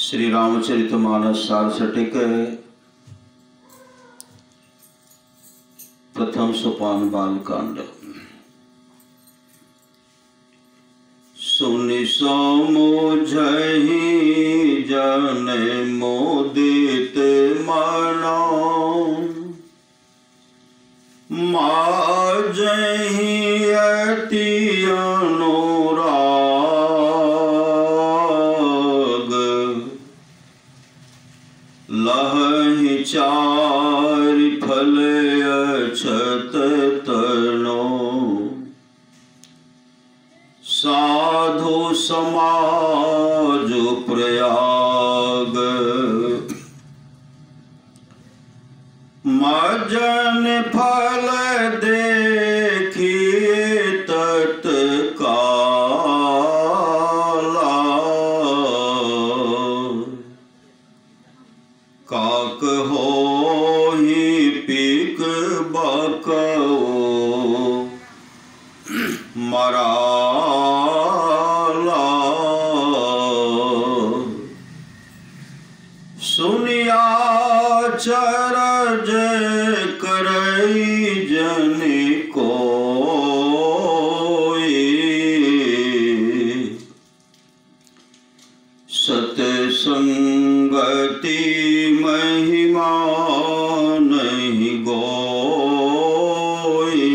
श्री रामचरितमानस सारसटिक प्रथम सोपान बालकांड। सुनि समझहि जन मोदित मनो, माजहि अति अनुराग, लहहि चारि फल अछत तनो, साधु समाज प्रयाग। मजन फल देखिए तत्काला, काक होहि पीक बकओ मराला। सुनिया चरज करई जन कोई, सतसंगति महिमा नहीं गोई।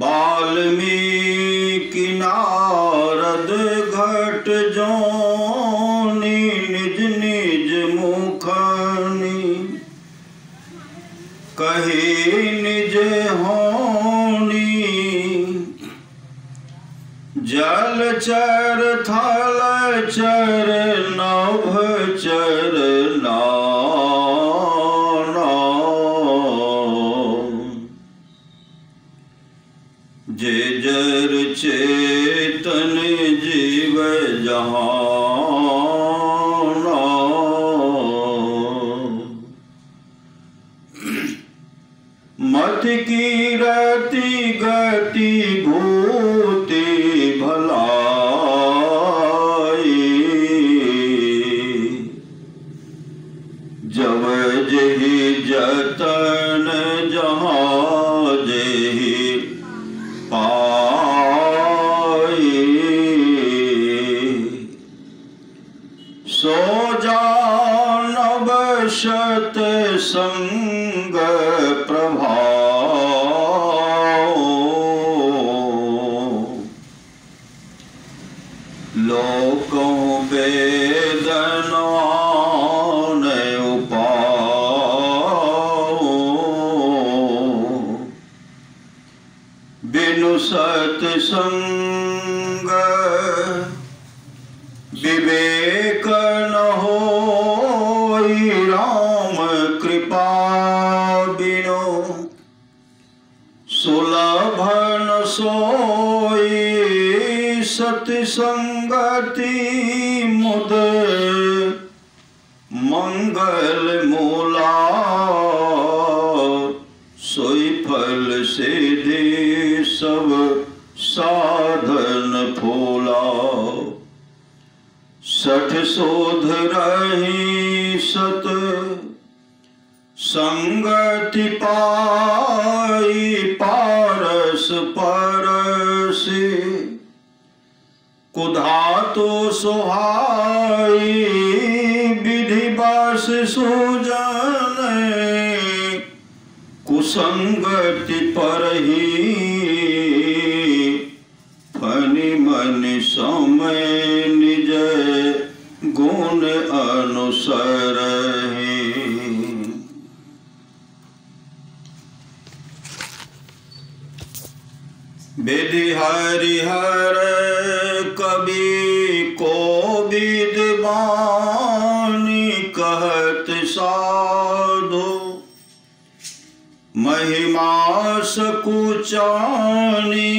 वाल्मीकि नारद घट जोनी, निज निज मुखनि कहे निज होनी। जल चर थल चर नभ चर नाना, जे जर चेतन जीव जहाना। मत कीरति गति भूति भलाई, जब जहि जतन जहाँ जहि पाई। सो जानब शत संग प्रभाव, लोकों वेदनान उपाओ। बिनु सत्संग विवेक न होई, राम कृपा बिनु सुलभ न सोई। सत्संगति मुद मंगल मूला, सोई फल सिद्धि सब साधन फूला। सठ शोध रही सत संगति पाई, पारस परसि कुधा तो सुहाई। विधि बस सुजन कुसंगति परही, फनि मनि समय निज गुण अनुसरहि। विधि हरिहर कवि को विद्वानी, कहत साधु महिमा सकुचानी।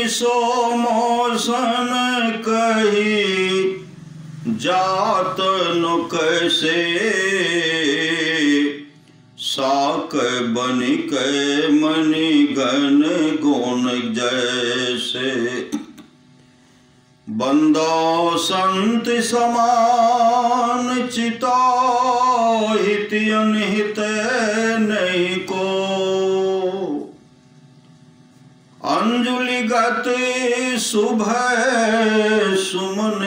सो मोसन कही जात न कैसे, साक बनिक मणि गण गुण जैसे। बंदो संत समान चितो हित अनहित नहीं को। अंजुलि गति सुबह सुमन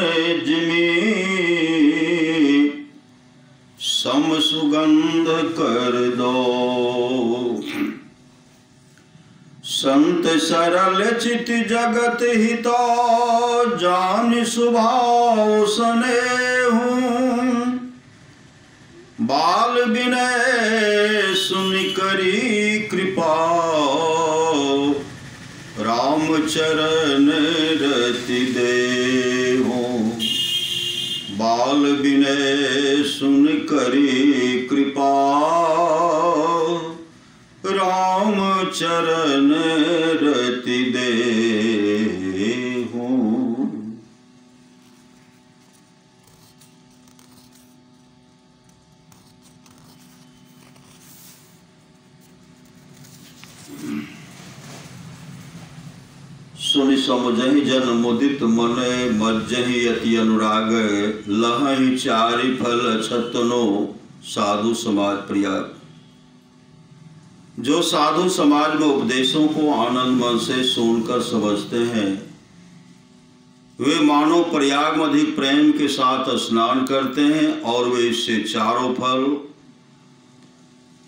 जिमी सम सुगंध कर दो। संत सरल चित जगत हितो जान सुभाव स्नेहु। बाल विनय सुन करी कृपा राम चरण रति देहु। बाल विनय सुन करी कृपा राम चरण रति देहु। सुनि समझहि जन मुदित मन मज्जहि अति अनुराग। लहहि चारि फल छतनो साधु समाज प्रिया। जो साधु समाज में उपदेशों को आनंद मन से सुनकर समझते हैं वे मानो प्रयाग में अधिक प्रेम के साथ स्नान करते हैं और वे इससे चारों फल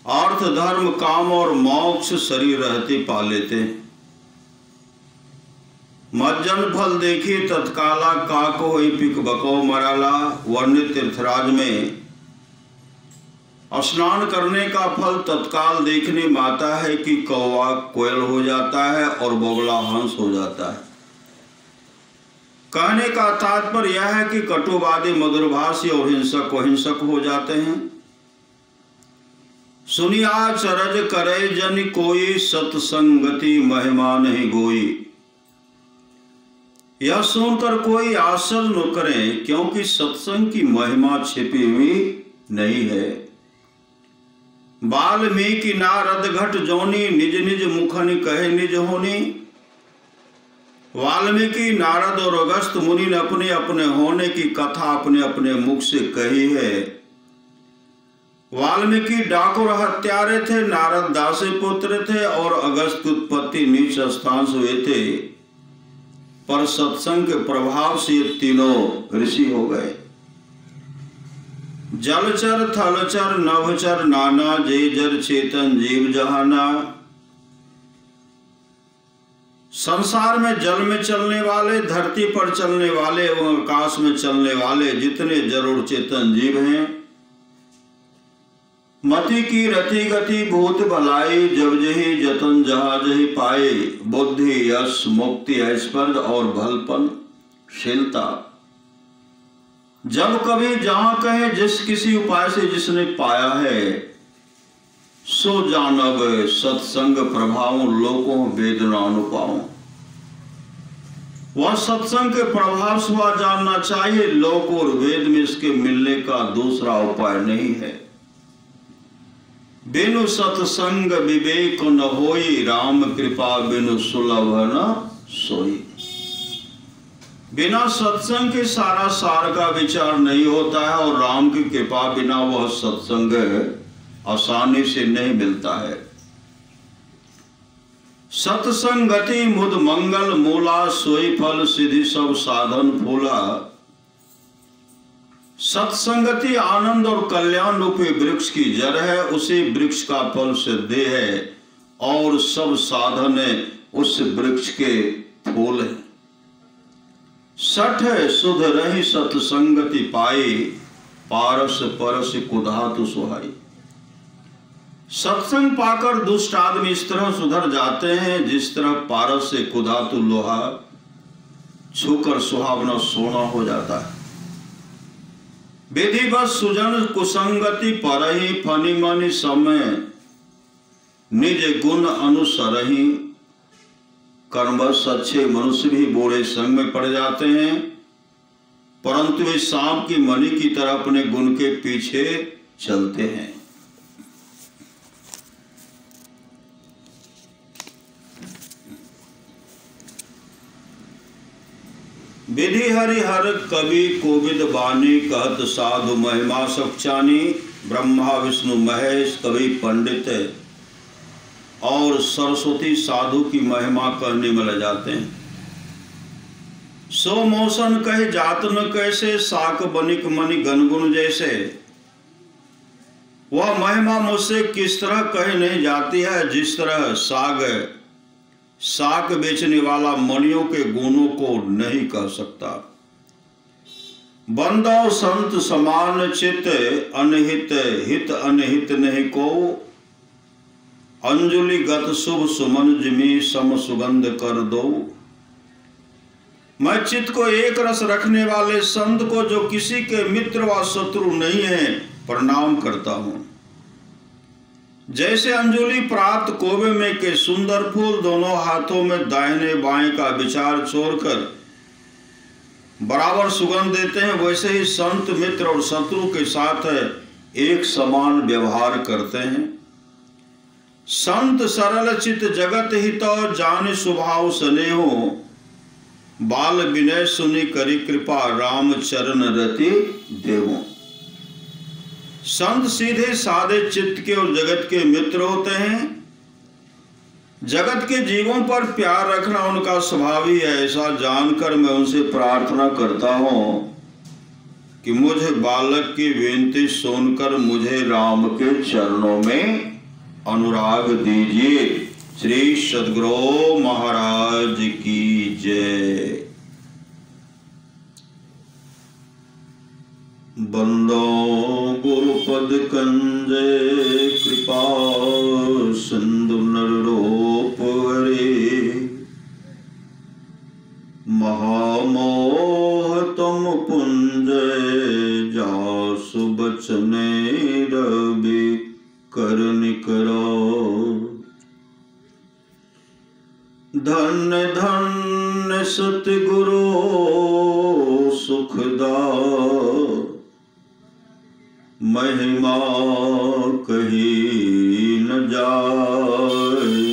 अर्थ धर्म काम और मोक्ष शरीर रहते पा लेते हैं। मज्जन फल देखी तत्काला काको पिक बको मराला। वर्णित तीर्थराज में स्नान करने का फल तत्काल देखने में आता है कि कौवा कोयल हो जाता है और बगुला हंस हो जाता है। कहने का तात्पर्य यह है कि कटुवादी मधुरभाषी और हिंसक हिंसक हो जाते हैं। सुनिया चरज करे जन कोई सत्संगति महिमा नहीं गोई। यह सुनकर कोई आश्चर्य न करे क्योंकि सत्संग की महिमा छिपी हुई नहीं है। वाल्मीकि नारद घट जोनी निज निज मुखनि कहे निज होनी। वाल्मीकि नारद और अगस्त मुनि ने अपने अपने होने की कथा अपने अपने मुख से कही है। वाल्मीकि डाकुर हत्यारे थे, नारद दासी पुत्र थे और अगस्त की उत्पत्ति नीच स्थान से हुए थे, पर सत्संग के प्रभाव से ये तीनों ऋषि हो गए। जलचर थलचर नभचर नाना जे जर चेतन जीव जहाना। संसार में जल में चलने वाले, धरती पर चलने वाले एवं आकाश में चलने वाले जितने जरूर चेतन जीव हैं, मति की रति गति भूत भलाई जब जही जतन जहा जही पाए। बुद्धि यश मुक्ति ऐश्वर्य और भलपन शीलता जब कभी जहां कहे जिस किसी उपाय से जिसने पाया है सो जानब सत्संग प्रभाव लोकों वेदना अनुपाओ। वह सत्संग के प्रभाव से वह जानना चाहिए। लोक और वेद में इसके मिलने का दूसरा उपाय नहीं है। बिनु सत्संग विवेक न होई, राम कृपा बिनु सुलभ न सोई। बिना सत्संग के सारा सार का विचार नहीं होता है और राम की कृपा बिना वह सत्संग आसानी से नहीं मिलता है। सत्संगति मुद मंगल मूला, सोई फल सिद्धि सब साधन फूला। सत्संगति आनंद और कल्याण रूपी वृक्ष की जड़ है, उसी वृक्ष का फल सिद्धि है और सब साधन उस वृक्ष के फूल है। सठ सुध रही सत्संगति पाई, पारस परस कुधातु सुहाई। सत्संग पाकर दुष्ट आदमी इस तरह सुधर जाते हैं जिस तरह पारस से कुधातु लोहा छूकर सुहावना सोना हो जाता है। विधिवत सुजन कुसंगति परहि, फनि मनि समय निज गुण अनुसरहि। कर्मवश अच्छे मनुष्य भी बुरे संग में पड़ जाते हैं, परंतु वे सांप की मणि की तरह अपने गुण के पीछे चलते हैं। विधि हरिहर कवि कोविद बानी, कहत साधु महिमा सचानी। ब्रह्मा विष्णु महेश कवि पंडित और सरस्वती साधु की महिमा कहने में लग जाते हैं। सो मौसन कहे जात न कैसे, साक बनिक मणि गनगुन जैसे। वह महिमा मुझसे किस तरह कहे नहीं जाती है, जिस तरह साक बेचने वाला मणियों के गुणों को नहीं कह सकता। बंदो संत समान चित, अनहित हित अनहित नहीं को। अंजुलि गत शुभ सुमन जिमी, सम सुगंध कर दो। मैं चित्त को एक रस रखने वाले संत को, जो किसी के मित्र व शत्रु नहीं है, प्रणाम करता हूं। जैसे अंजुलि प्राप्त कोबे में के सुंदर फूल दोनों हाथों में दाहिने बाएं का विचार छोड़कर बराबर सुगंध देते हैं, वैसे ही संत मित्र और शत्रु के साथ एक समान व्यवहार करते हैं। संत सरल चित जगत हित, जान स्वभाव स्नेहो। बाल विनय सुनि करी कृपा, राम चरण रति देवो। संत सीधे साधे चित्त के और जगत के मित्र होते हैं। जगत के जीवों पर प्यार रखना उनका स्वभाव ही है। ऐसा जानकर मैं उनसे प्रार्थना करता हूं कि मुझे बालक की विनती सुनकर मुझे राम के चरणों में अनुराग दीजिए। श्री सद्गुरु महाराज की जय। बंदो गुरुपद कंजे, कृपा सिंधु नररूप हरे। महामोह तुम पुंजे, जासु बचने रवि करनि करो। धन्य धन्य सतगुरु सुखदा, महिमा कही न जाए।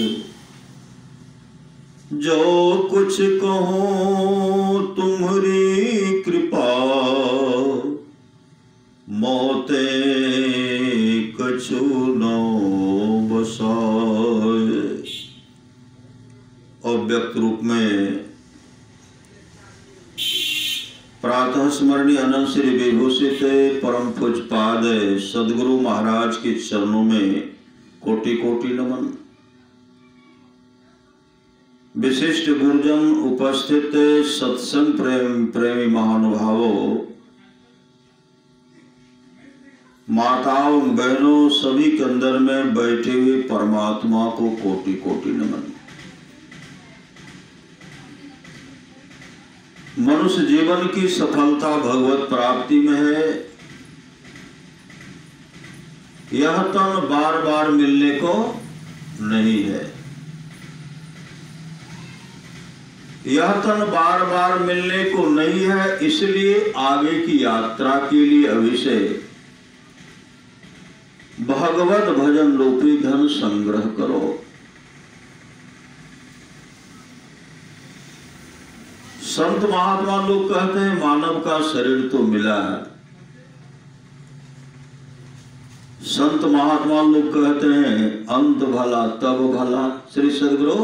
जो कुछ कहूँ तुम्हारी कृपा, मोते कछु न बसाए। अव्यक्त रूप में प्रातः स्मरणीय अनंत श्री विभूषित परम पूज्य पाद सदगुरु महाराज के चरणों में कोटि कोटि नमन। विशिष्ट गुरुजन, उपस्थित सत्संग प्रेमी महानुभावों, माताओं बहनों, सभी के अंदर में बैठे हुए परमात्मा को कोटि कोटि नमन। मनुष्य जीवन की सफलता भगवत प्राप्ति में है। यह तन बार बार मिलने को नहीं है। यह तन बार बार मिलने को नहीं है, इसलिए आगे की यात्रा के लिए अभी से भगवत भजन रूपी धन संग्रह करो। संत महात्मा लोग कहते हैं मानव का शरीर तो मिला है। संत महात्मा लोग कहते हैं अंत भला तब भला। श्री सद्गुरु,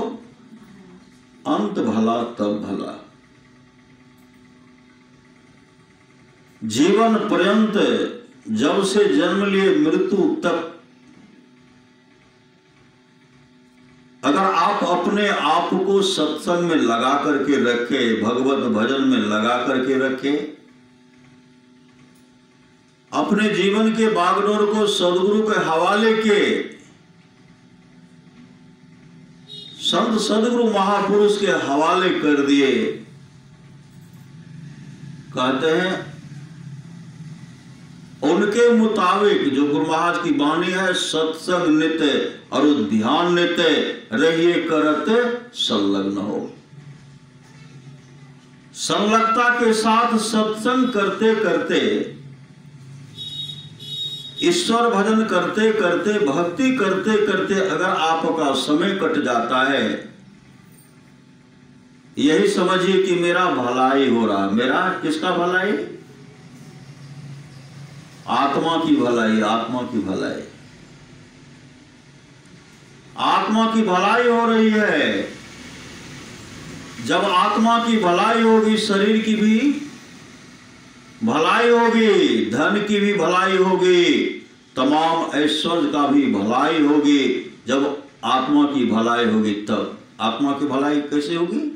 अंत भला तब भला। जीवन पर्यंत जब से जन्म लिए मृत्यु तक अगर आप अपने आप को सत्संग में लगा करके रखे, भगवत भजन में लगा करके रखे, अपने जीवन के बागडोर को सदगुरु के हवाले के, संत सदगुरु महापुरुष के हवाले कर दिए, कहते हैं उनके मुताबिक जो गुरु महाराज की वाणी है, सत्संग नित्य और ध्यान नित्य रहिए करते संलग्न हो। संलग्नता के साथ सत्संग करते करते, ईश्वर भजन करते करते, भक्ति करते करते अगर आपका समय कट जाता है यही समझिए कि मेरा भलाई हो रहा। मेरा किसका भलाई? आत्मा की भलाई, आत्मा की भलाई, आत्मा की भलाई हो रही है। जब आत्मा की भलाई होगी, शरीर की भी भलाई होगी, धन की भी भलाई होगी, तमाम ऐश्वर्य का भी भलाई होगी। जब आत्मा की भलाई होगी, तब आत्मा की भलाई कैसे होगी?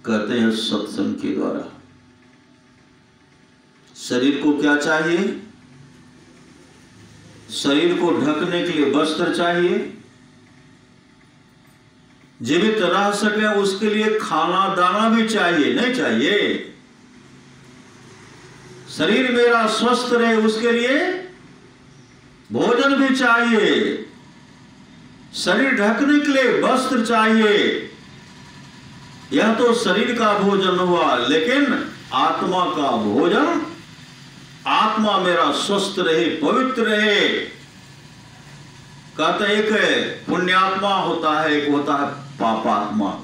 कहते हैं सत्संग के द्वारा। शरीर को क्या चाहिए? शरीर को ढकने के लिए वस्त्र चाहिए, जीवित रह सके उसके लिए खाना दाना भी चाहिए, नहीं चाहिए? शरीर मेरा स्वस्थ रहे उसके लिए भोजन भी चाहिए, शरीर ढकने के लिए वस्त्र चाहिए। यह तो शरीर का भोजन हुआ, लेकिन आत्मा का भोजन, आत्मा मेरा स्वस्थ रहे, पवित्र रहे। कहते एक पुण्यात्मा होता है, एक होता है पापात्मा।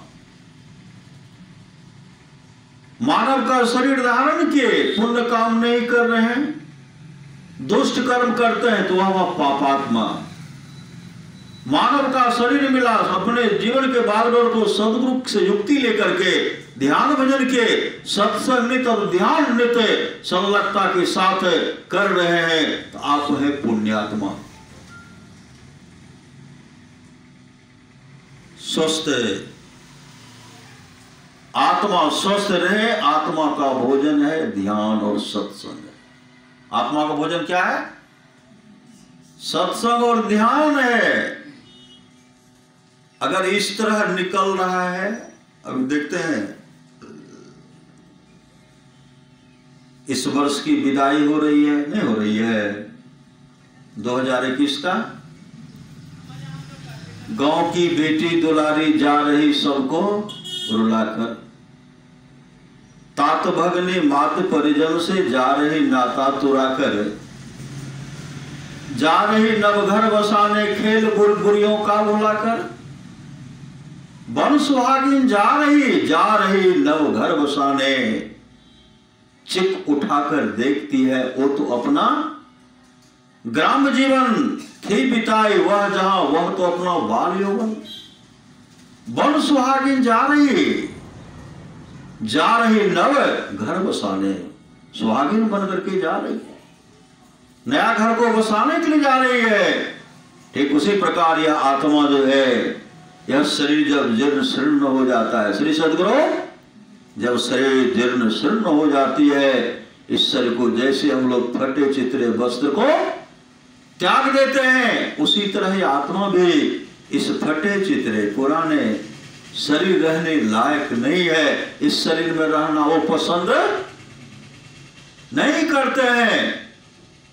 मानव का शरीर धारण किए पुण्य काम नहीं कर रहे हैं, दुष्ट कर्म करते हैं, तो वह पापात्मा। मानव का शरीर मिला, अपने जीवन के बागडोर को सदगुरु से युक्ति लेकर के ध्यान भजन के सत्संग नित और ध्यान नित संलग्नता के साथ कर रहे हैं, तो आप है पुण्यात्मा। स्वस्थ आत्मा स्वस्थ रहे, आत्मा का भोजन है ध्यान और सत्संग। आत्मा का भोजन क्या है? सत्संग और ध्यान है। अगर इस तरह निकल रहा है, अब देखते हैं इस वर्ष की विदाई हो रही है, नहीं हो रही है, 2021 का। गांव की बेटी दुलारी जा रही सबको रुलाकर, तात भगनी मात परिजन से जा रही नाता तुराकर, जा रही नवघर बसाने खेल बुढ़ियों का बुलाकर। वन सुहागिन जा रही नवघर बसाने, चिप उठाकर देखती है वो तो अपना ग्राम जीवन थी बिताई, वह जहां वह तो अपना बाल यौवन। वन सुहागिन जा रही नव घर बसाने, सुहागिन बन करके जा रही है, नया घर को बसाने के लिए जा रही है। ठीक उसी प्रकार यह आत्मा जो है, यह शरीर जब जीर्ण शीर्ण हो जाता है, श्री सद्गुरु, जब शरीर जीर्ण शीर्ण हो जाती है, इस शरीर को जैसे हम लोग फटे चित्रे वस्त्र को त्याग देते हैं, उसी तरह ही आत्मा भी इस फटे चित्रे पुराने शरीर रहने लायक नहीं है। इस शरीर में रहना वो पसंद नहीं करते हैं,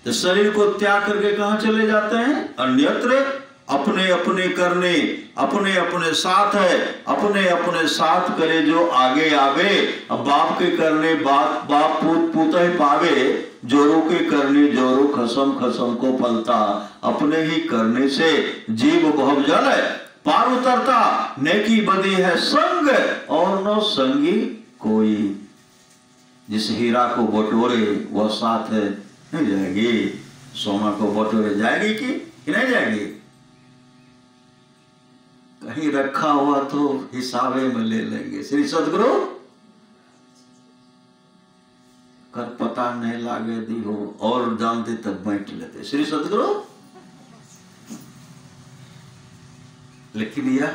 तो शरीर को त्याग करके कहां चले जाते हैं? अन्यत्र अपने अपने करने, अपने अपने साथ है, अपने अपने साथ करे जो आगे आवे। अब बाप के करने बाप पूत पूत ही पावे, जोरों के करने जोरों खसम खसम को फलता। अपने ही करने से जीव बहु जल पार उतरता, नेकी बदी है संग और न संगी कोई। जिस हीरा को बटोरे वह साथ नहीं जाएगी, सोना को बटोरे जाएगी कि नहीं जाएगी? कहीं रखा हुआ तो हिसाबे में ले लेंगे। श्री सद्गुरु कर पता नहीं लागे दी हो और जानते तब बैठ लेते श्री सद्गुरु। लेकिन यह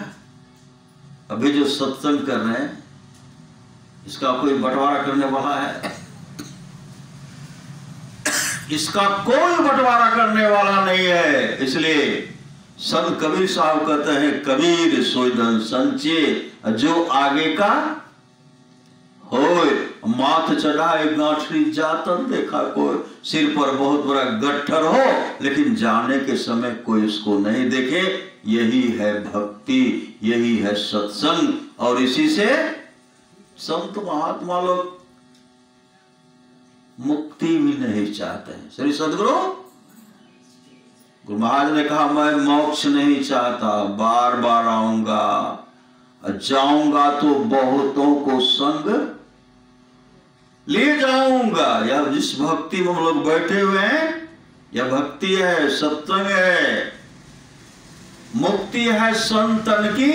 अभी जो सत्संग कर रहे हैं, इसका कोई बंटवारा करने वाला है? इसका कोई बंटवारा करने वाला नहीं है। इसलिए संत कबीर साहब कहते हैं, कबीर सोईधन संचे जो आगे का होए, माथ चढ़ाए गांठरी जातन देखा कोई। सिर पर बहुत बड़ा गट्ठर हो, लेकिन जाने के समय कोई उसको नहीं देखे। यही है भक्ति, यही है सत्संग, और इसी से संत महात्मा लोग मुक्ति भी नहीं चाहते हैं। श्री सद्गुरु गुरु महाराज ने कहा, मैं मोक्ष नहीं चाहता, बार बार आऊंगा, जाऊंगा तो बहुतों को संग ले जाऊंगा। या जिस भक्ति में हम लोग बैठे हुए हैं, यह भक्ति है, सत्संग है, मुक्ति है संतन की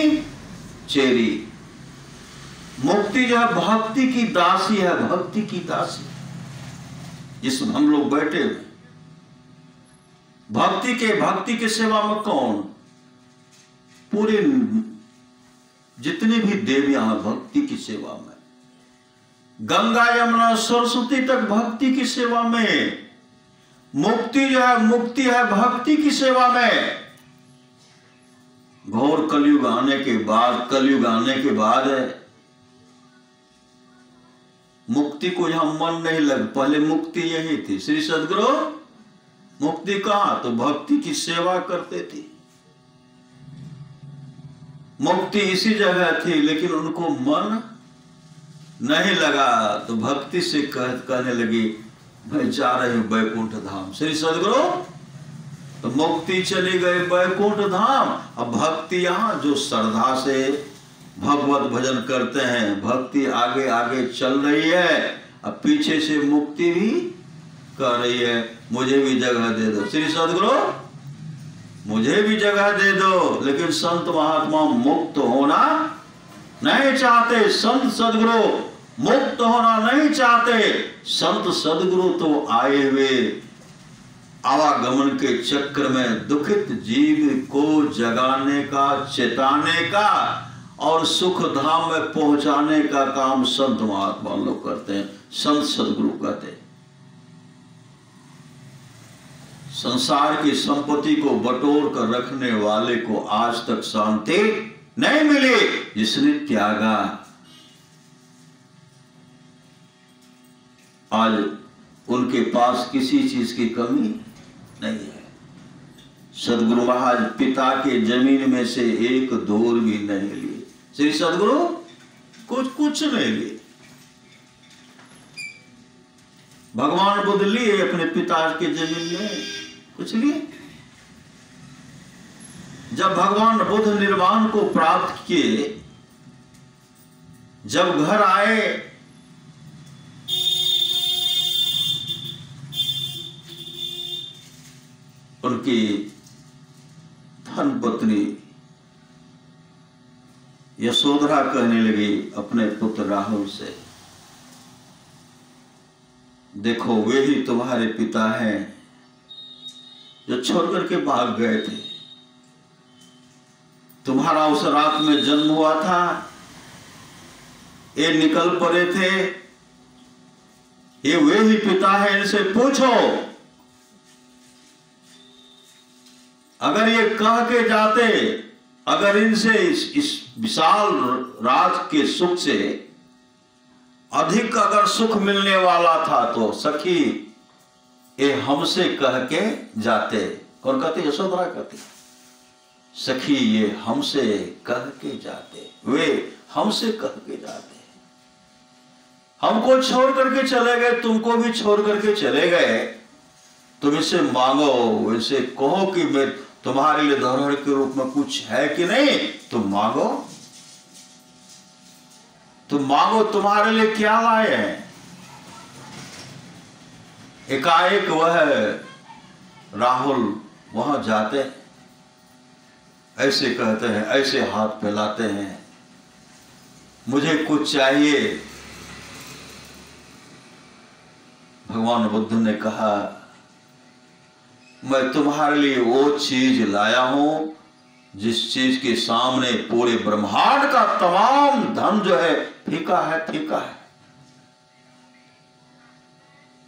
चेरी। मुक्ति जो है भक्ति की दासी है, भक्ति की दासी जिसमें हम लोग बैठे हुए। भक्ति के सेवा में कौन? पूरे जितनी भी देवियां हैं भक्ति की सेवा में, गंगा यमुना सरस्वती तक भक्ति की सेवा में। मुक्ति जो है, मुक्ति है भक्ति की सेवा में। घोर कलयुग आने के बाद है मुक्ति को यहां मन नहीं लग। पहले मुक्ति यही थी। श्री सद्गुरु मुक्ति कहां? तो भक्ति की सेवा करते थे। मुक्ति इसी जगह थी, लेकिन उनको मन नहीं लगा तो भक्ति से कहने लगी मैं जा रही हूं बैकुंठ धाम। श्री सद्गुरु तो मुक्ति चली गई बैकुंठ धाम। अब भक्ति यहां जो श्रद्धा से भगवत भजन करते हैं, भक्ति आगे आगे चल रही है। अब पीछे से मुक्ति भी कर रही है, मुझे भी जगह दे दो श्री सद्गुरु, मुझे भी जगह दे दो। लेकिन संत महात्मा मुक्त होना नहीं चाहते, संत सद्गुरु मुक्त होना नहीं चाहते। संत सद्गुरु तो आए हुए आवागमन के चक्र में दुखित जीव को जगाने का, चेताने का और सुख धाम में पहुंचाने का काम संत महात्मा लोग करते हैं, संत सद्गुरु कहते हैं। संसार की संपत्ति को बटोर कर रखने वाले को आज तक शांति नहीं मिली, जिसने त्यागा। आज उनके पास किसी चीज की कमी नहीं है। सदगुरु महाराज पिता के जमीन में से एक धूल भी नहीं लिए। श्री सदगुरु कुछ नहीं लिए। भगवान बुद्ध लिए अपने पिता के जमीन में कुछ लिए। जब भगवान बुद्ध निर्वाण को प्राप्त किए, जब घर आए उनकी धन पत्नी यशोधरा कहने लगी अपने पुत्र राहुल से, देखो वे ही तुम्हारे पिता हैं जो छोड़ करके भाग गए थे। तुम्हारा उस रात में जन्म हुआ था, ये निकल पड़े थे, ये वे ही पिता है, इनसे पूछो। अगर ये कह के जाते, अगर इनसे इस विशाल राज के सुख से अधिक अगर सुख मिलने वाला था तो सखी ये हमसे कह के जाते। कौन कहते? यशोधरा कहती, सखी ये हमसे कह के जाते, वे हमसे कह के जाते। हमको छोड़ करके चले गए, तुमको भी छोड़ करके चले गए, तुम इसे मांगो, इसे कहो कि मैं तुम्हारे लिए धरोहर के रूप में कुछ है कि नहीं, तुम मांगो, तुम मांगो, तुम्हारे लिए क्या लाए हैं। एकाएक वह राहुल वहां जाते, ऐसे कहते हैं, ऐसे हाथ फैलाते हैं, मुझे कुछ चाहिए। भगवान बुद्ध ने कहा, मैं तुम्हारे लिए वो चीज लाया हूं जिस चीज के सामने पूरे ब्रह्मांड का तमाम धन जो है फीका है, फीका है।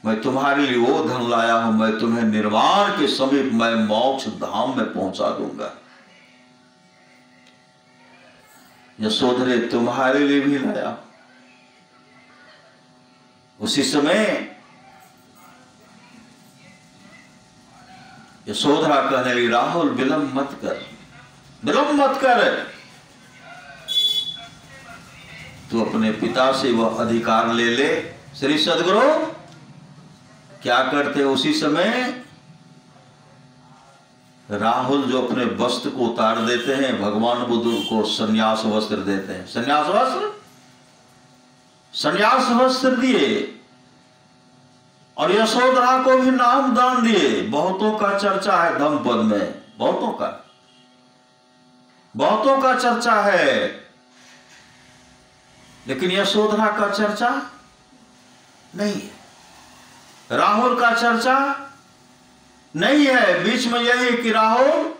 मैं तुम्हारे लिए वो धन लाया हूं, मैं तुम्हें निर्वाण के समीप मैं मोक्ष धाम में पहुंचा दूंगा। यशोधरे तुम्हारे लिए भी लाया। उसी समय यशोधरा कहने लगी, राहुल विलंब मत कर, विलंब मत कर, तू अपने पिता से वह अधिकार ले ले। श्री सद्गुरु क्या करते उसी समय? राहुल जो अपने वस्त्र को उतार देते हैं, भगवान बुद्ध को संन्यास वस्त्र देते हैं। संन्यास वस्त्र दिए और यशोधरा को भी नाम दान दिए। बहुतों का चर्चा है धम्मपद में, बहुतों का चर्चा है, लेकिन यशोधरा का चर्चा नहीं है, राहुल का चर्चा नहीं है। बीच में यही कि राहुल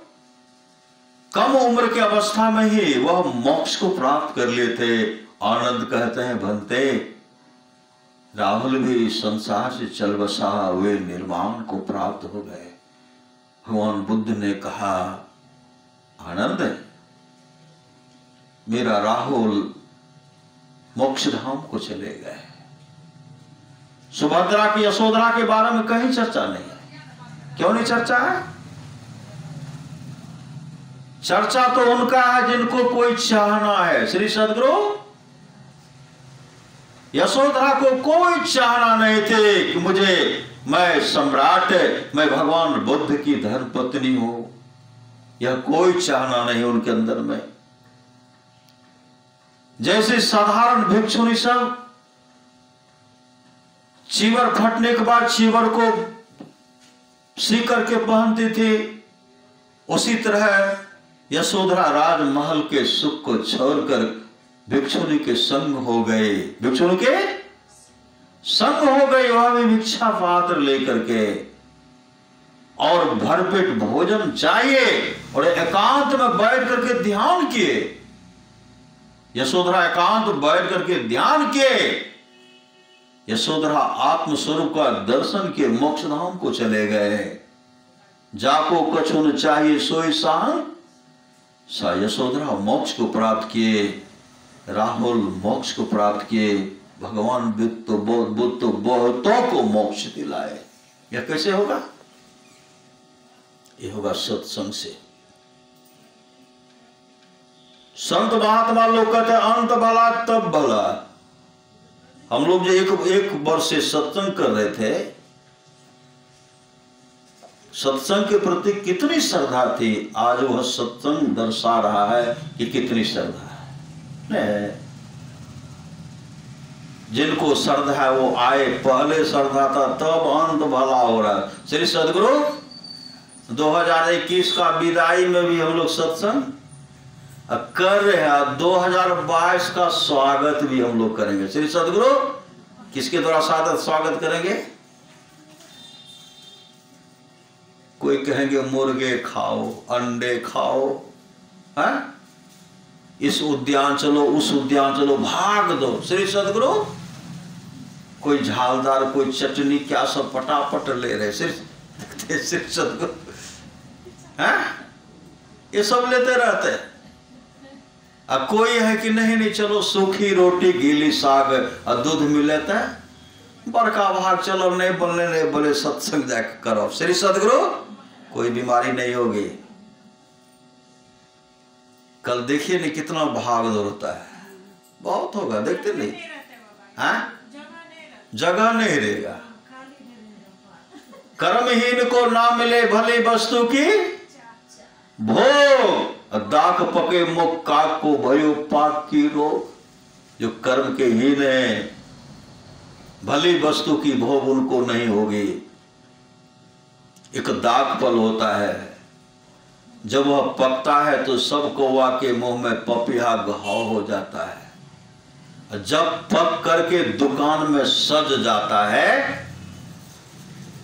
कम उम्र की अवस्था में ही वह मोक्ष को प्राप्त कर लिए थे। आनंद कहते हैं बनते, राहुल भी संसार से चल बसा हुए निर्वाण को प्राप्त हो गए। भगवान बुद्ध ने कहा, आनंद मेरा राहुल मोक्ष धाम को चले गए। सुभद्रा की यशोधरा के बारे में कहीं चर्चा नहीं है। क्यों नहीं चर्चा है? चर्चा तो उनका है जिनको कोई चाहना है। श्री सद्गुरु यशोधरा को कोई चाहना नहीं थे कि मैं सम्राट, मैं भगवान बुद्ध की धर्म पत्नी हूं। यह कोई चाहना नहीं उनके अंदर में। जैसे साधारण भिक्षुनी सब चीवर फटने के बाद चीवर को सी करके पहनती थी, उसी तरह यशोधरा राजमहल के सुख को छोड़कर भिक्षुनी के संग हो गए। भिक्षुनी के संग हो गए, वह भी भिक्षा पात्र लेकर के, और भरपेट भोजन चाहिए और एकांत में बैठ करके ध्यान किए। यशोधरा एकांत बैठ करके ध्यान किए। यशोधरा आत्मस्वरूप का दर्शन के मोक्ष धाम को चले गए। जाको कछु न चाहिए सोई सान, सा यशोधरा मोक्ष को प्राप्त किए, राहुल मोक्ष को प्राप्त किए। भगवान बुद्ध तो बहुतों को मोक्ष दिलाए। यह कैसे होगा? यह होगा सत्संग से। संत महात्मा लोग कहते हैं अंत भला तब भला। हम लोग जो एक वर्ष से सत्संग कर रहे थे, सत्संग के प्रति कितनी श्रद्धा थी, आज वह सत्संग दर्शा रहा है कि कितनी श्रद्धा है। जिनको श्रद्धा है वो आए, पहले श्रद्धा था तब अंत भला हो रहा। श्री सद्गुरु 2021 का विदाई में भी हम लोग सत्संग कर रहे हैं, 2022 का स्वागत भी हम लोग करेंगे। श्री सद्गुरु किसके द्वारा स्वागत करेंगे? कोई कहेंगे मुर्गे खाओ, अंडे खाओ, है? इस उद्यान चलो, उस उद्यान चलो, भाग दो। श्री सद्गुरु कोई झालदार, कोई चटनी, क्या सब पटापट ले रहे। श्री सद्गुरु है, ये सब लेते रहते हैं। अब कोई है कि नहीं चलो सूखी रोटी गीली साग और दूध मिलता है, बड़का भाग चलो, नहीं बोलने नहीं बोले सत्संग जाकर करो। श्री सद्गुरु कोई बीमारी नहीं होगी। कल देखिए नहीं कितना भाग दौड़ होता है, बहुत होगा, देखते नहीं हाँ? जगह नहीं रहेगा। कर्महीन को ना मिले भली वस्तु की भोग, दाक पके मुख काक को भयो पाक की रोग। जो कर्म के हीन है, भली वस्तु की भोग उनको नहीं होगी। एक दाक फल होता है, जब वह पकता है तो सब कौवा के मुंह में पपिया घाव हो जाता है। जब पक करके दुकान में सज जाता है,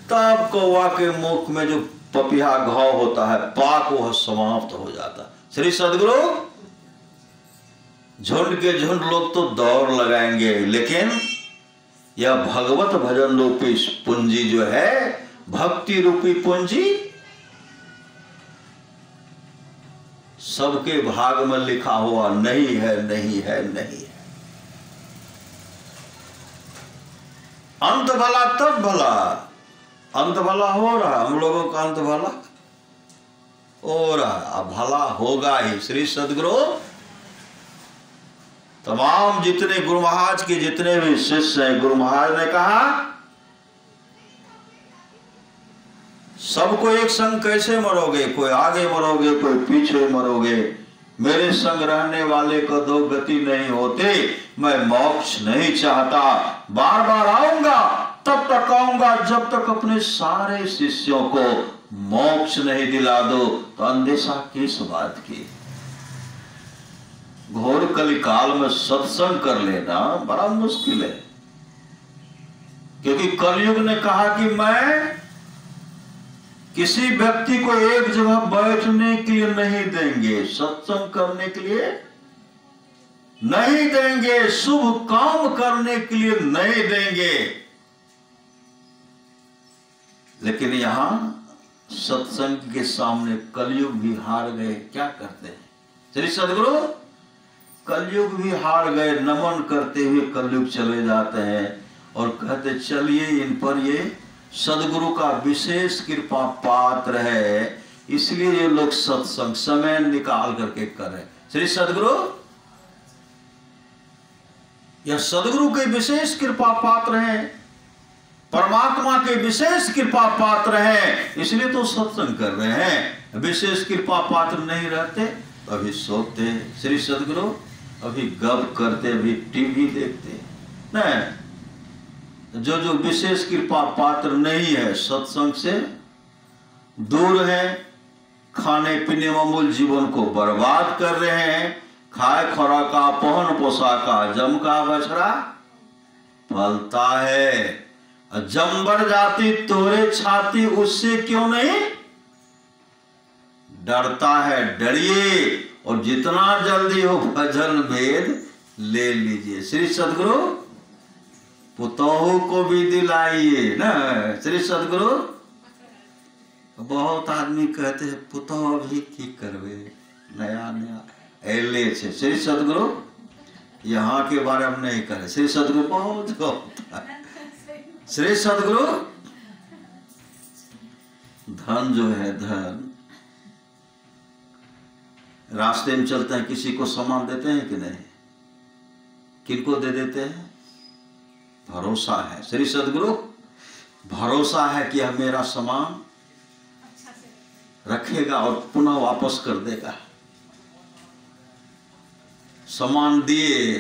तब कौवा के मुख में जो पपिया घाव होता है, पाक वह समाप्त हो जाता है। श्री सद्गुरु झुंड के झुंड लोग तो दौड़ लगाएंगे, लेकिन यह भगवत भजन रूपी पूंजी जो है, भक्ति रूपी पूंजी, सबके भाग में लिखा हुआ नहीं है, नहीं है, नहीं है। अंत भला तब भला। अंत भला हो रहा, हम लोगों का अंत भला हो रहा, अब भला होगा ही। श्री सद्गुरु तमाम जितने गुरु महाराज के जितने भी शिष्य हैं, गुरु महाराज ने कहा सबको एक संग कैसे मरोगे? कोई आगे मरोगे, कोई पीछे मरोगे। मेरे संग रहने वाले को दो गति नहीं होते। मैं मोक्ष नहीं चाहता, बार बार आऊंगा, तब तक आऊंगा जब तक अपने सारे शिष्यों को मोक्ष नहीं दिला दो। तो अंदेशा किस बात की? घोर कलिकाल में सत्संग कर लेना बड़ा मुश्किल है, क्योंकि कलयुग ने कहा कि मैं किसी व्यक्ति को एक जगह बैठने के लिए नहीं देंगे, सत्संग करने के लिए नहीं देंगे, शुभ काम करने के लिए नहीं देंगे। लेकिन यहां सत्संग के सामने कलयुग भी हार गए। क्या करते हैं श्री सदगुरु? कलयुग भी हार गए, नमन करते हुए कलयुग चले जाते हैं और कहते चलिए इन पर ये सदगुरु का विशेष कृपा पात्र है, इसलिए ये लोग सत्संग समय निकाल करके करें। श्री सदगुरु, यह सदगुरु के विशेष कृपा पात्र हैं, परमात्मा के विशेष कृपा पात्र हैं, इसलिए तो सत्संग कर रहे हैं। विशेष कृपा पात्र नहीं रहते तो अभी सोते श्री सदगुरु, अभी गप करते, अभी टीवी देखते। नहीं, जो जो विशेष कृपा पात्र नहीं है, सत्संग से दूर है, खाने पीने में मूल जीवन को बर्बाद कर रहे हैं। खाए खुराका, पहन पोशाका, जम का बछड़ा फलता है। जम्बर जाति तोरे छाती, उससे क्यों नहीं डरता है? डरिए और जितना जल्दी हो भजन भेद ले लीजिए। श्री सदगुरु, पुतोहू को भी दिलाइए ना श्री सदगुरु। बहुत आदमी कहते हैं पुतोह भी की करवे, नया नया एले छे। श्री सदगुरु, यहाँ के बारे में नहीं करे। श्री सदगुरु बहुत होता है। श्री सदगुरु, धन जो है, धन रास्ते में चलते हैं, किसी को सामान देते हैं कि नहीं? किनको दे देते हैं? भरोसा है। श्री सदगुरु, भरोसा है कि यह मेरा सामान रखेगा और पुनः वापस कर देगा। सामान दिए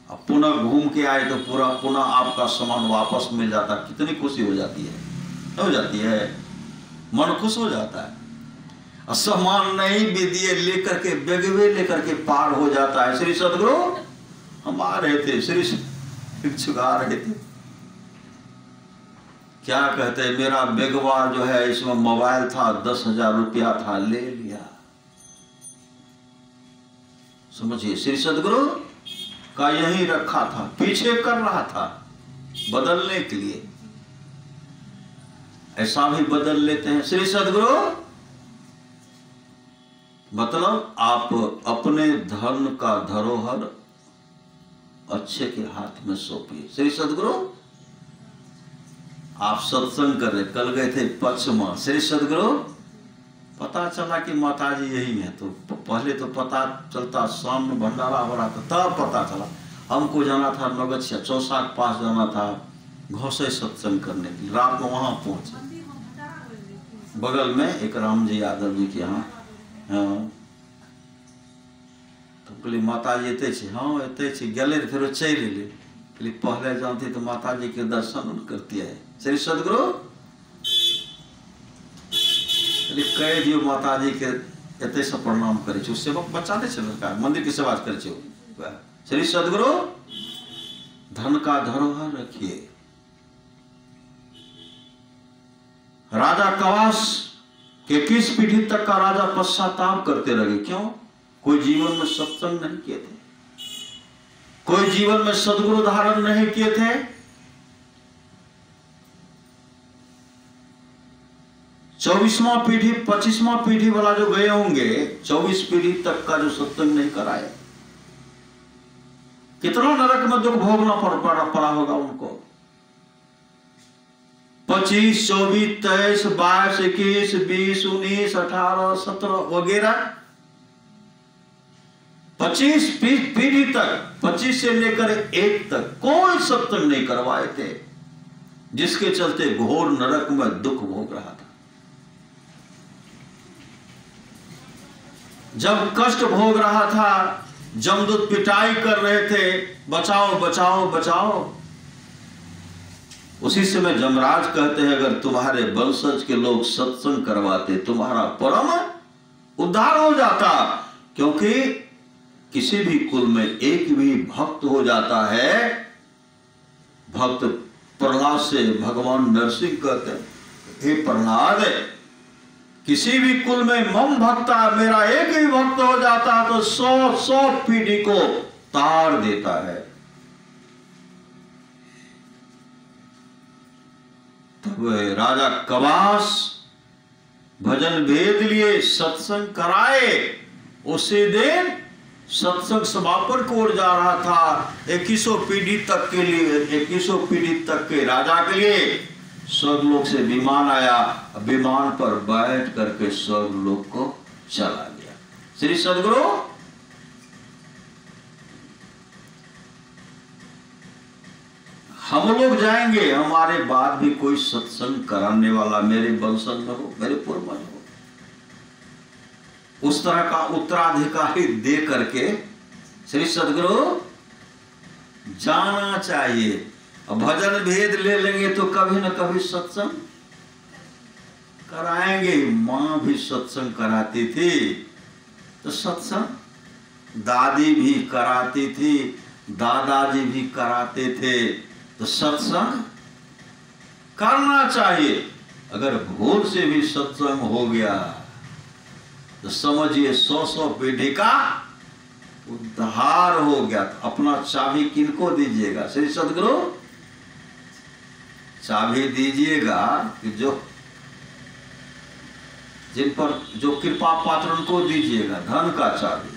अब पुनः घूम के आए तो पूरा पुनः आपका सामान वापस मिल जाता, कितनी खुशी हो जाती है, हो जाती है, मन खुश हो जाता है। और सामान नहीं भी दिए लेकर के बेगवे लेकर के पार हो जाता है। श्री सदगुरु, हम आ रहे थे, श्री चुका रहे थे, क्या कहते हैं, मेरा बेगवा जो है इसमें मोबाइल था, 10,000 रुपया था, ले लिया। समझिए, श्री सदगुरु का यही रखा था, पीछे कर रहा था बदलने के लिए। ऐसा भी बदल लेते हैं श्री सदगुरु। मतलब आप अपने धन का धरोहर अच्छे के हाथ में सौंपिए। श्री सदगुरु, आप सत्संग कर रहे, कल गए थे पचमा, श्री सदगुरु पता चला कि माताजी यही है, तो पहले तो पता चलता शाम में भंडारा हो रहा था, तब पता चला। हमको जाना था नगछिया चौसा के पास जाना था घोसे सत्संग करने के लिए, रात में वहां पहुंचे, बगल में एक राम जी यादव जी के यहाँ। हाँ, तो कहली माताजी एते छे, हाँ एते छे, गले फिर चल एले, कहली पहले जानती तो माताजी के दर्शन करती है। श्री सदगुरु कह दियो माताजी के एते से प्रणाम करे छे, सेवक बच्चा दे छे, मंदिर की सेवा करे छे। श्री सदगुरु, धन का धरोहर रखिए। राजा कवास के किस पीढ़ी तक का राजा पश्चाताप करते रहे, क्यों? कोई जीवन में सत्संग नहीं किए थे, कोई जीवन में सदगुरु धारण नहीं किए थे। 24वां पीढ़ी 25वां पीढ़ी वाला जो गए होंगे, 24 पीढ़ी तक का जो सत्संग नहीं कराए, कितना नरक में दुख भोगना पड़ा होगा उनको। 25, 24, 23, 22, 21, 20, 19, 18, 17 वगैरह 25 पीढ़ी तक, 25 से लेकर 1 तक कोई सत्संग नहीं करवाए थे, जिसके चलते घोर नरक में दुख भोग रहा था। जब कष्ट भोग रहा था, जमदूत पिटाई कर रहे थे, बचाओ बचाओ बचाओ, उसी समय जमराज कहते हैं अगर तुम्हारे वंशज के लोग सत्संग करवाते तुम्हारा परम उद्धार हो जाता। क्योंकि किसी भी कुल में एक भी भक्त हो जाता है। भक्त प्रहलाद से भगवान नरसिंह कहते हैं, हे प्रहलाद, किसी भी कुल में मम भक्ता, मेरा एक ही भक्त हो जाता तो 100 पीढ़ी को तार देता है। तब राजा कवास भजन भेद लिए, सत्संग कराए। उसी दिन सत्संग समापन को ओर जा रहा था। 2100 पीढ़ी तक के लिए, 2100 पीढ़ी तक के राजा के लिए स्वर्गलोक से विमान आया। विमान पर बैठ करके स्वर्गलोक को चला गया। श्री सद्गुरु हम लोग जाएंगे, हमारे बाद भी कोई सत्संग कराने वाला मेरे वंशज में हो, मेरे पूर्वज हो, उस तरह का उत्तराधिकारी दे करके श्री सद्गुरु जाना चाहिए। अब भजन भेद ले लेंगे तो कभी न कभी सत्संग कराएंगे। माँ भी सत्संग कराती थी तो सत्संग दादी भी कराती थी, दादाजी भी कराते थे, तो सत्संग करना चाहिए। अगर भूल से भी सत्संग हो गया तो समझिए 100 पीढ़ी का उद्धार हो गया। तो अपना चाबी किनको दीजिएगा? श्री सद्गुरु चाबी दीजिएगा कि जिन पर जो कृपा पात्र उनको दीजिएगा धन का चाबी।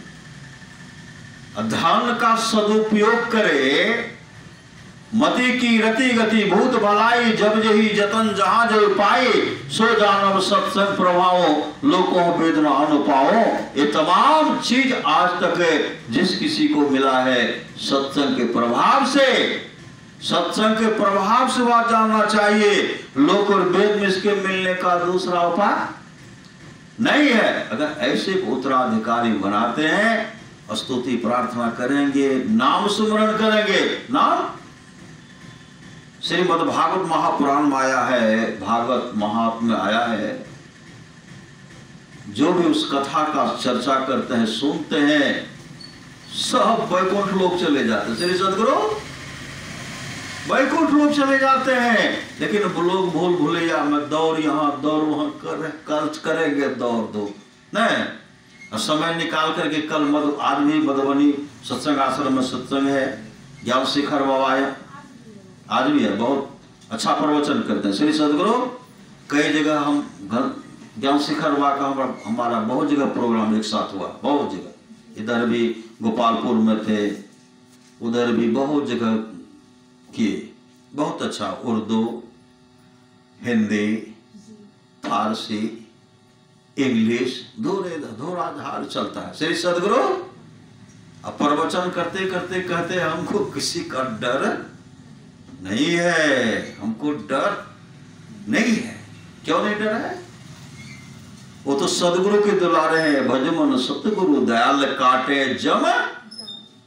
धन का सदुपयोग करे, मति की रति गति भूत भलाई, जब जही जतन जहां जो पाए, सो जानव सत्संग प्रभाव लोकों वेदना अनुपाओ। ये तमाम चीज आज तक जिस किसी को मिला है सत्संग के प्रभाव से, सत्संग के प्रभाव से बात जानना चाहिए। लोक और वेद में इसके मिलने का दूसरा उपाय नहीं है। अगर ऐसे उत्तराधिकारी बनाते हैं, स्तुति प्रार्थना करेंगे, नाम सुमरण करेंगे। नाम श्रीमद् भागवत महापुराण में आया है, भागवत महात्म्य में आया है। जो भी उस कथा का चर्चा करते हैं, सुनते हैं, सब वैकुंठ लोग चले जाते हैं। श्री सद्गुरु वैकुंठ लोग चले जाते हैं। लेकिन लोग भूल भुलैया में दौड़ यहाँ दौड़ वहां करेंगे, दौड़ दो नहीं। समय निकाल करके कल आज भी मधुबनी सत्संग आश्रम में सत्संग है, ज्ञान शिखर बाबा है, आज भी है, बहुत अच्छा प्रवचन करते हैं श्री सद्गुरु। कई जगह हम ज्ञान शिखर बाबा का हमारा बहुत जगह प्रोग्राम एक साथ हुआ, बहुत जगह। इधर भी गोपालपुर में थे, उधर भी बहुत जगह किए। बहुत अच्छा उर्दू, हिंदी, फारसी, इंग्लिश धोराधार चलता है श्री सद्गुरु। अब प्रवचन करते करते कहते हमको किसी का डर नहीं है, हमको डर नहीं है। क्यों नहीं डर है? वो तो सदगुरु के दुलारे हैं। भजमन सतगुरु दयाल काटे जम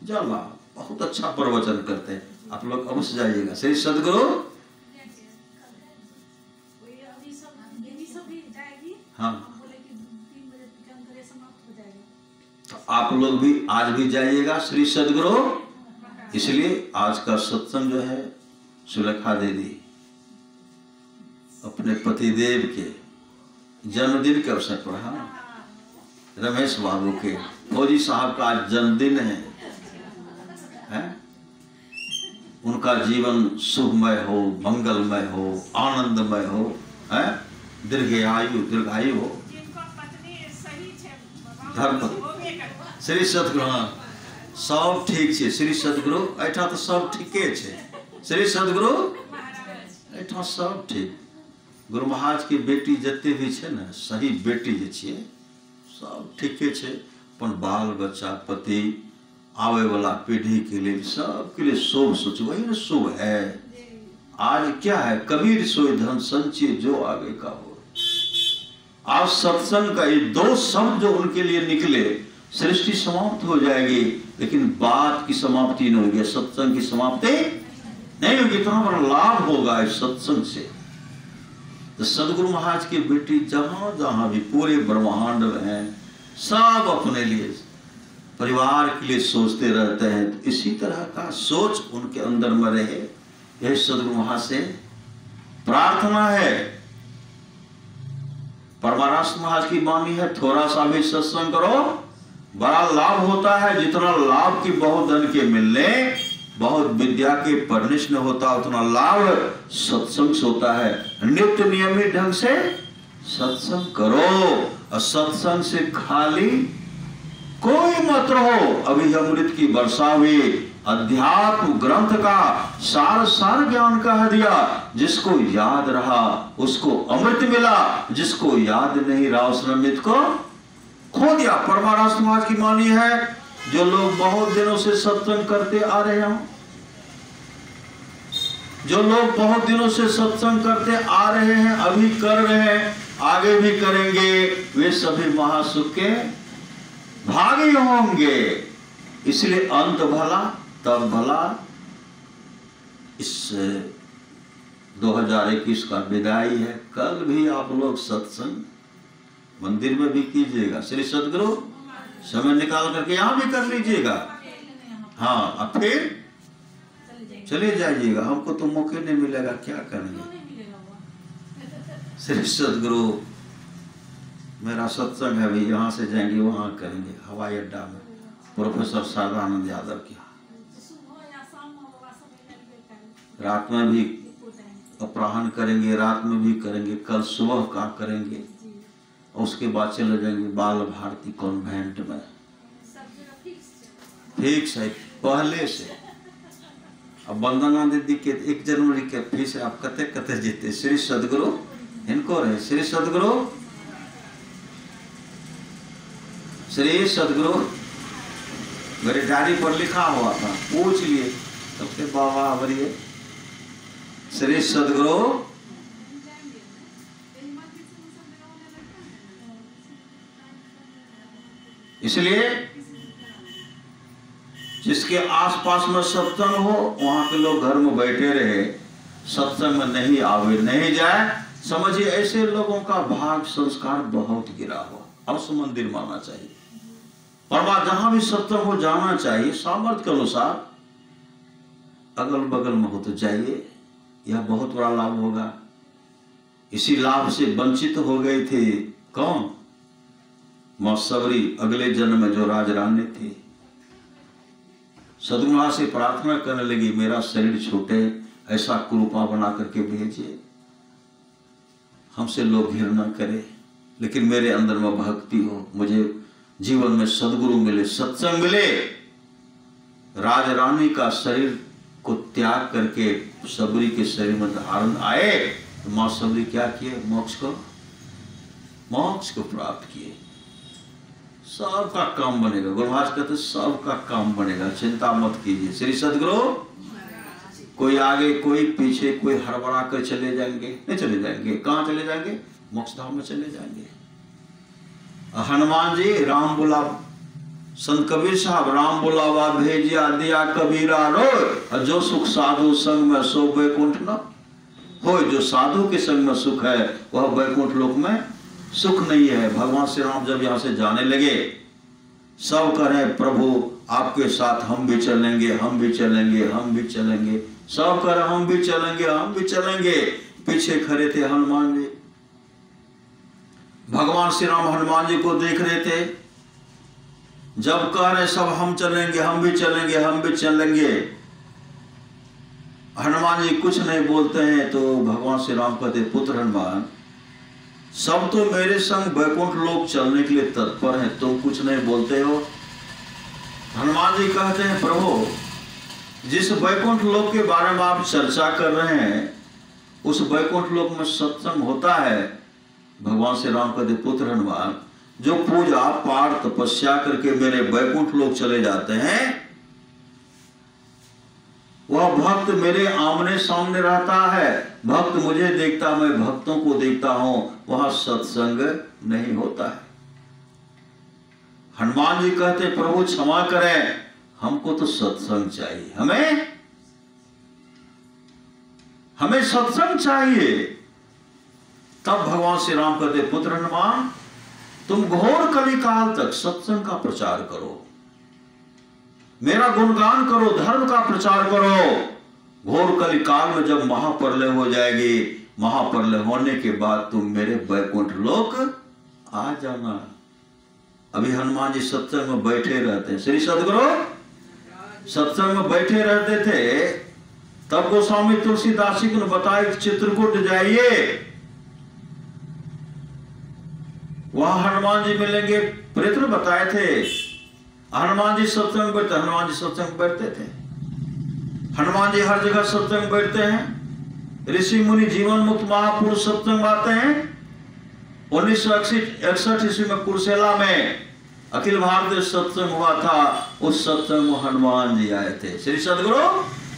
जमा। बहुत अच्छा प्रवचन करते हैं, आप लोग अवश्य जाइएगा श्री सदगुरु। हाँ, तो आप लोग भी आज भी जाइएगा श्री सदगुरु। इसलिए आज का सत्संग जो है सुलेखा दीदी अपने पतिदेव के जन्मदिन के अवसर पर, हाँ, रमेश बाबू के फौजी साहब का आज जन्मदिन है। उनका जीवन शुभमय हो, मंगलमय हो, आनंदमय हो, है, दीर्घायु हो, धर्म श्री सदगुरु। सब ठीक है श्री सदगुरु। ऐठा तो सब ठीके है श्री सदगुरु। ऐठा सब ठीक। गुरु महाराज की बेटी जते भी है ना, सही बेटी जे छिए, सब ठीके है। अपन बाल बच्चा, पति, आवे वाला पीढ़ी के लिए, सबके लिए शुभ सोच, वही ना शुभ है। आज क्या है? कबीर सोई धन संचिए जो आगे का हो। आज सत्संग का ये 2 शब्द जो उनके लिए निकले, सृष्टि समाप्त हो जाएगी लेकिन बात की समाप्ति नहीं होगी, सत्संग की समाप्ति नहीं होगी। इतना बड़ा लाभ होगा इस सत्संग से। तो सदगुरु महाराज की बेटी जहां जहां भी पूरे ब्रह्मांड में है, सब अपने लिए परिवार के लिए सोचते रहते हैं। तो इसी तरह का सोच उनके अंदर में रहे, यह सदगुरु महाराज से प्रार्थना है। परमाराष्ट्र महाराज की वाणी है, थोड़ा सा भी सत्संग करो बड़ा लाभ होता है। जितना लाभ की बहुत धन के मिलने, बहुत विद्या के पढ़ने से होता, उतना लाभ सत्संग से होता है। नित्य नियमित ढंग से सत्संग करो और सत्संग से खाली कोई मत रहो। अभी अमृत की वर्षा हुई, अध्यात्म ग्रंथ का सार ज्ञान कह दिया। जिसको याद रहा उसको अमृत मिला, जिसको याद नहीं रहा उसने अमृत को खो दिया। परमाराष्ट्र महाराज की वाणी है, जो लोग बहुत दिनों से सत्संग करते आ रहे हैं, जो लोग बहुत दिनों से सत्संग करते आ रहे हैं, अभी कर रहे हैं, आगे भी करेंगे, वे सभी महासुख के भागी होंगे। इसलिए अंत भला तब भला। इस 2021 का विदाई है। कल भी आप लोग सत्संग मंदिर में भी कीजिएगा, श्री सदगुरु समय निकाल करके यहाँ भी कर लीजिएगा। हाँ, अब फिर चले जाइएगा, हमको तो मौके नहीं मिलेगा, क्या करेंगे। श्री सदगुरु मेरा सत्संग है भी, यहाँ से जाएंगे वहाँ करेंगे, हवाई अड्डा में प्रोफेसर सदानंद यादव की। रात में भी अपराह्न करेंगे, रात में भी करेंगे, कल सुबह का करेंगे, उसके बाद चले जाएंगे बाल भारती कॉन्वेंट में। फिक्स है पहले से। अब वंदना दीदी के 1 जनवरी के फीस आप कते कते जीते। श्री सदगुरु इनको रहे, श्री सदगुरु, श्री सदगुरु मेरे डायरी पर लिखा हुआ था, पूछ लिए सबके बाबा बरिए। श्री सदगुरु इसलिए जिसके आसपास में सत्संग हो वहां के लोग घर में बैठे रहे, सत्संग में नहीं आवे नहीं जाए, समझिए ऐसे लोगों का भाग संस्कार बहुत गिरा हुआ। अवश्य मंदिर मानना चाहिए, परवा जहां भी सत्संग हो जाना चाहिए, सामर्थ्य के अनुसार। अगल बगल में हो तो जाइए, यह बहुत बड़ा लाभ होगा। इसी लाभ से वंचित हो गए थे कौन? मां सबरी अगले जन्म में जो राजरानी थी। सदगुरु से प्रार्थना करने लगी, मेरा शरीर छूटे, ऐसा कृपा बना करके भेजिए, हमसे लोग घृणा करे, लेकिन मेरे अंदर में भक्ति हो, मुझे जीवन में सदगुरु मिले, सत्संग मिले। राजरानी का शरीर को त्याग करके सबरी के शरीर में धारण आए, तो मां सबरी क्या किए? मोक्ष को प्राप्त किए। सबका काम बनेगा। गुरु महाराज कहते सबका काम बनेगा, चिंता मत कीजिए। श्री सदगुरु, कोई आगे कोई पीछे, कोई हड़बड़ा कर चले जाएंगे नहीं चले जाएंगे। कहाँ चले जाएंगे? मोक्ष धाम में चले जाएंगे। हनुमान जी राम बुला, संत कबीर साहब राम बुलावा भेजिया दिया कबीरा रो, जो सुख साधु संग में सो बैकुंठ न हो। जो साधु के संग में सुख है वह बैकुंठ लोक में सुख नहीं है। भगवान श्री राम जब यहाँ से जाने लगे, सब कह रहे प्रभु आपके साथ हम भी चलेंगे, हम भी चलेंगे, हम भी चलेंगे। सब कह रहे हम भी चलेंगे, हम भी चलेंगे। पीछे खड़े थे हनुमान जी। भगवान श्री राम हनुमान जी को देख रहे थे। जब कह रहे सब हम चलेंगे, हम भी चलेंगे, हम भी चलेंगे, हनुमान जी कुछ नहीं बोलते हैं। तो भगवान श्री राम कहते पुत्र हनुमान, सब तो मेरे संग वैकुंठ लोक चलने के लिए तत्पर हैं, तुम कुछ नहीं बोलते हो। हनुमान जी कहते हैं प्रभु, जिस वैकुंठ लोक के बारे में आप चर्चा कर रहे हैं, उस वैकुंठ लोक में सत्संग होता है। भगवान श्री राम कहते पुत्र हनुमान, जो पूजा पाठ तपस्या करके मेरे वैकुंठ लोक चले जाते हैं, वह भक्त मेरे आमने सामने रहता है, भक्त मुझे देखता, मैं भक्तों को देखता हूं, वहां सत्संग नहीं होता है। हनुमान जी कहते प्रभु क्षमा करें, हमको तो सत्संग चाहिए, हमें सत्संग चाहिए। तब भगवान श्री राम कहते पुत्र हनुमान, तुम घोर कलिकाल तक सत्संग का प्रचार करो, मेरा गुणगान करो, धर्म का प्रचार करो। घोर कलिकाल में जब महाप्रलय हो जाएगी, महाप्रलय होने के बाद तुम मेरे वैकुंठ लोक आ जाना। अभी हनुमान जी सत्संग में बैठे रहते हैं, श्री सदगुरु सत्संग में बैठे रहते थे। तब गोस्वामी तुलसीदास जी को बताया चित्रकूट जाइए, वहां हनुमान जी मिलेंगे। प्रयत्न बताए थे, हनुमान जी सत्संग बैठते, हनुमान जी सत्संग बैठते थे। हनुमान जी हर जगह सत्संग बैठते हैं। ऋषि मुनि जीवन मुक्त महापुरुष सत्संग आते हैं। 1961 ईस्वी में कुर्सेला में अखिल भारतीय सत्संग हुआ था। उस सत्संग में हनुमान जी आए थे। श्री सदगुरु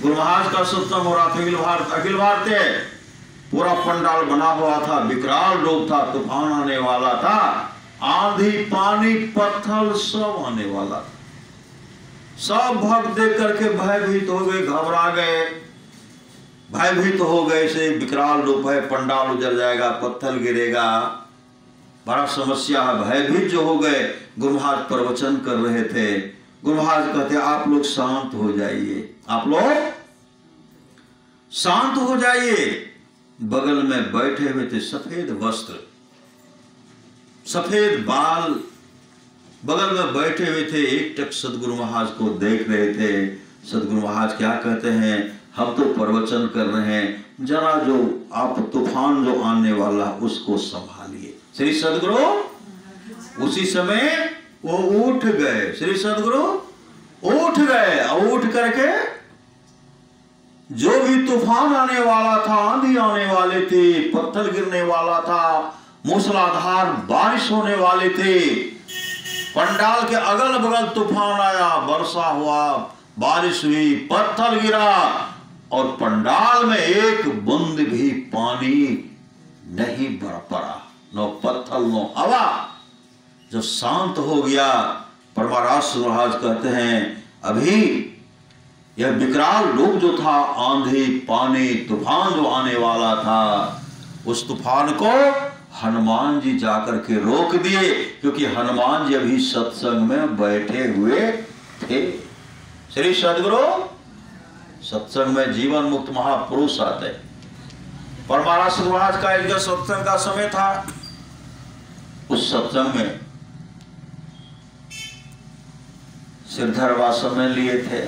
गुरु महाराज का सत्संग हो रहा था। अखिल भारतीय पूरा पंडाल बना हुआ था, विकराल रूप था, तूफान आने वाला था, आंधी पानी पत्थर सब आने वाला था। सब भक्त देख करके भयभीत हो गए, घबरा गए, भयभीत हो गए। से विकराल रूप है, पंडाल उजड़ जाएगा, पत्थर गिरेगा, बड़ा समस्या है। भयभीत जो हो गए, गुरु महाराज प्रवचन कर रहे थे। गुरु महाराज कहते आप लोग शांत हो जाइए, आप लोग शांत हो जाइए। बगल में बैठे हुए थे सफेद वस्त्र, सफेद बाल, बगल में बैठे हुए थे। एक टक सदगुरु महाराज को देख रहे थे। सदगुरु महाराज क्या कहते हैं, हम तो प्रवचन कर रहे हैं, जरा जो आप तूफान जो आने वाला उसको संभालिए। श्री सदगुरु उसी समय वो उठ गए। श्री सदगुरु उठ गए और उठ करके जो भी तूफान आने वाला था, आंधी आने वाले थे, पत्थर गिरने वाला था, मूसलाधार बारिश होने वाली थी, पंडाल के अगल बगल तूफान आया, वर्षा हुआ, बारिश हुई, पत्थर गिरा और पंडाल में एक बूंद भी पानी नहीं पड़ा, नो पत्थर नो हवा। जब शांत हो गया, परमारास महाराज कहते हैं अभी यह विकराल रूप जो था, आंधी पानी तूफान जो आने वाला था, उस तूफान को हनुमान जी जाकर के रोक दिए, क्योंकि हनुमान जी अभी सत्संग में बैठे हुए थे। श्री सदगुरु सत्संग में जीवन मुक्त महापुरुष आते। परमारास महाराज का एक सत्संग का समय था। उस सत्संग में सिरधरवा समय लिए थे।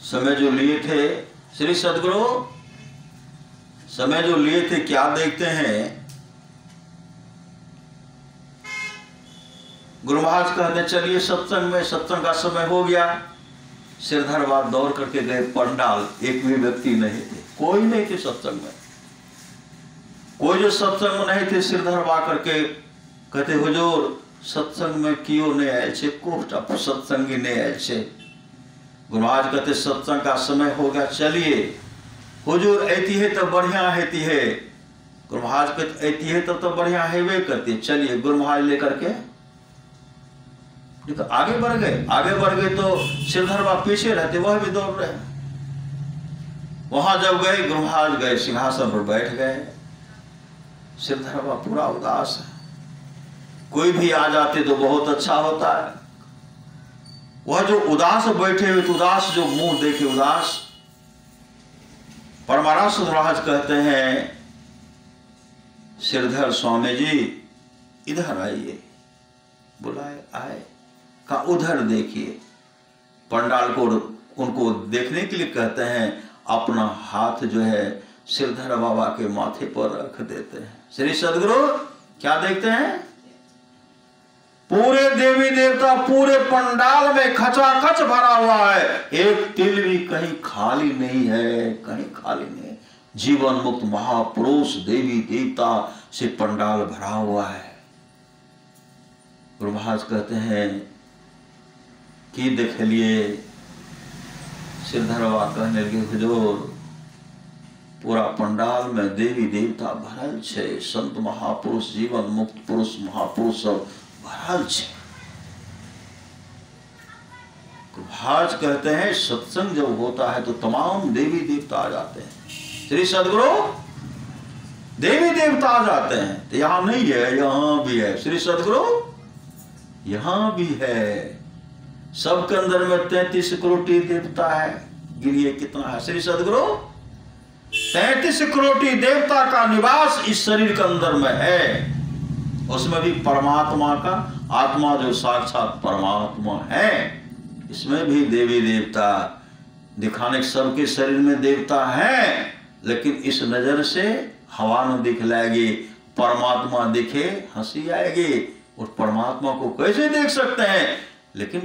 समय जो लिए थे, श्री सदगुरु समय जो लिए थे, क्या देखते हैं, गुरु महाराज कहते चलिए सत्संग में, सत्संग का समय हो गया। सिरधरवा दौड़ करके गए पंडाल, एक भी व्यक्ति नहीं थे, कोई नहीं थे सत्संग में, कोई जो सत्संग में नहीं थे। सिरधरवा करके कहते हुजूर सत्संग में क्यों नहीं आए छे, कोष्ठा सत्संगी नहीं आए छे। गुरु महाराज कहते सत्संग का समय हो गया, चलिए हुजूर ऐती है तो बढ़िया हेती है। गुरु महाराज कहते ऐती है तो बढ़िया है वे करती है, चलिए। गुरु महाराज लेकर के तो आगे बढ़ गए। आगे बढ़ गए तो सिरधरवा पीछे रहते, वह भी दौड़ रहे। वहां जब गए, गुरु महाराज गए, सिंहासन पर बैठ गए। सिरधरवा पूरा उदास है। कोई भी आ जाते तो बहुत अच्छा होता है। वह जो उदास बैठे हुए, उदास जो मुंह देखे उदास। परमारास महाराज कहते हैं सिरधर स्वामी जी इधर आइए। बुलाए, आए, कहा उधर देखिए। पंडाल को उनको देखने के लिए कहते हैं, अपना हाथ जो है सिरधर बाबा के माथे पर रख देते हैं। श्री सदगुरु क्या देखते हैं, पूरे देवी देवता पूरे पंडाल में खचाखच भरा हुआ है, एक तिल भी कहीं खाली नहीं है, कहीं खाली नहीं है। जीवन मुक्त महापुरुष देवी देवता से पंडाल भरा हुआ है। गुरु महाराज कहते हैं कि देख लिए सिद्धरवा कहने लगे हुजूर पूरा पंडाल में देवी देवता भरल छे, संत महापुरुष जीवन मुक्त पुरुष महापुरुष सब भरल छे। महाराज कहते हैं सत्संग जब होता है तो तमाम देवी देवता आ जाते हैं। श्री सदगुरु देवी देवता आ जाते हैं। तो यहाँ नहीं है, यहाँ भी है। श्री सदगुरु यहाँ भी है। सबके अंदर में 33 करोड़ देवता है। गिनिए कितना है श्री सदगुरु। 33 करोड़ देवता का निवास इस शरीर के अंदर में है। उसमें भी परमात्मा का आत्मा जो साक्षात परमात्मा है, इसमें भी देवी देवता दिखाने सबके शरीर में देवता है, लेकिन इस नजर से हवा न दिखलाएगी, परमात्मा दिखे हंसी आएगी। उस परमात्मा को कैसे देख सकते हैं? लेकिन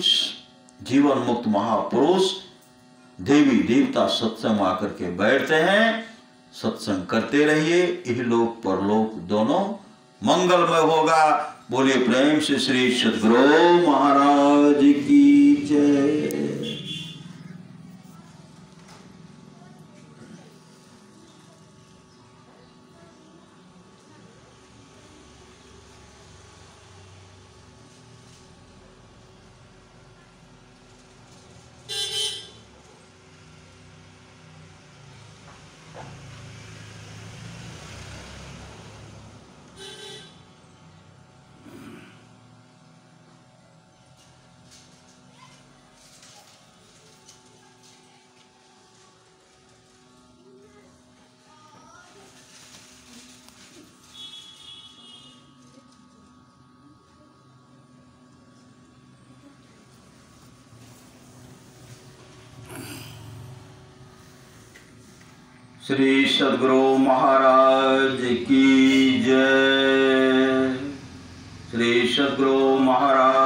जीवन मुक्त महापुरुष देवी देवता सत्संग आकर के बैठते हैं। सत्संग करते रहिए, इहलोक परलोक दोनों मंगलमय होगा। बोलिए प्रेम से श्री सद्गुरु महाराज की जय। श्री सद्गुरु महाराज की जय। श्री सद्गुरु महाराज